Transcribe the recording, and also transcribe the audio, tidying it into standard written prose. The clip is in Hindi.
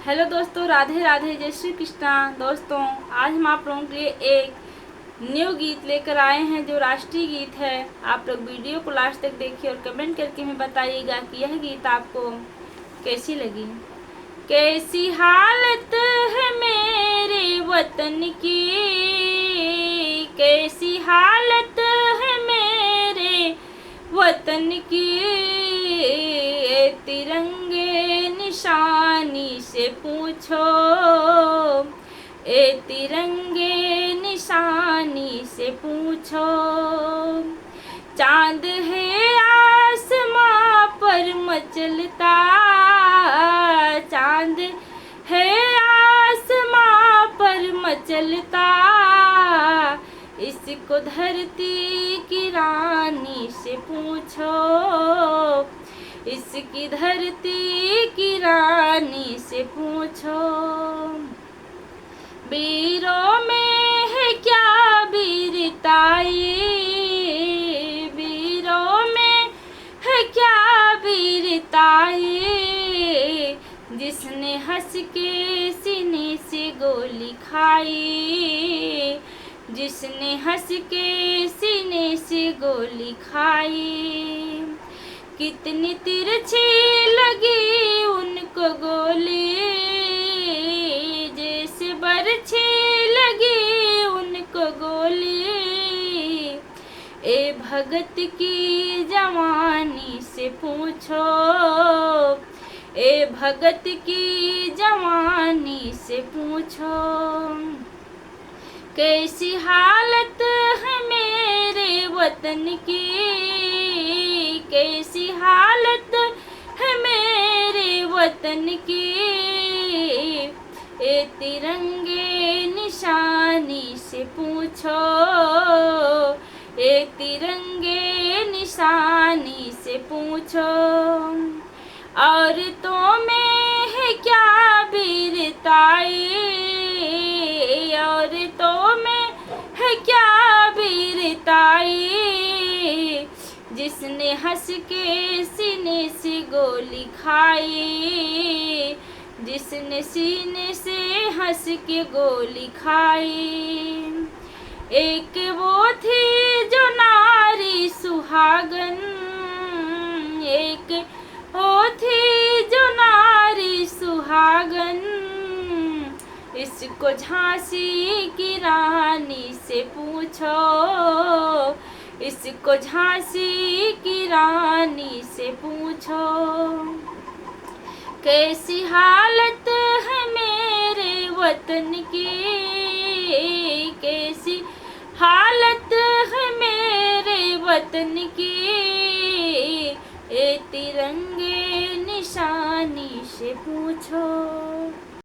हेलो दोस्तों, राधे राधे, जय श्री कृष्णा। दोस्तों, आज हम आप लोगों के लिए एक न्यू गीत लेकर आए हैं जो राष्ट्रीय गीत है। आप लोग वीडियो को लास्ट तक देखिए और कमेंट करके हमें बताइएगा कि यह गीत आपको कैसी लगी। कैसी हालत है मेरे वतन की, कैसी हालत है मेरे वतन की, तिरंगे निशानी से पूछो, तिरंगे निशानी से पूछो। चांद है आसमां पर मचलता, चांद है आसमां पर मचलता, इसको धरती की रानी से पूछो, इसकी धरती की रानी से पूछो। वीरों में है क्या वीरताई, वीरों में है क्या वीरताई, जिसने हंस के सीने से गोली खाई, जिसने हंस के सीने से गोली खाई। कितनी तिरछी लगी उनको गोली, जैसे बरछी लगी उनको गोली, ए भगत की जवानी से पूछो, ए भगत की जवानी से पूछो। कैसी हालत है मेरे वतन की, कैसी हालत है मेरे वतन की, ए तिरंगे निशानी से पूछो, ए तिरंगे निशानी से पूछो। औरतों में है क्या वीरताई, औरतों में है क्या वीरताई, जिसने हंस के सीने से गोली खाई, जिसने सीने से हंस के गोली खाई। एक वो थी जो नारी सुहागन, एक वो थी जो नारी सुहागन, इसको झांसी की रानी से पूछो, इसको झांसी की रानी से पूछो। कैसी हालत है मेरे वतन की, कैसी हालत है मेरे वतन की, ए तिरंगे निशानी से पूछो।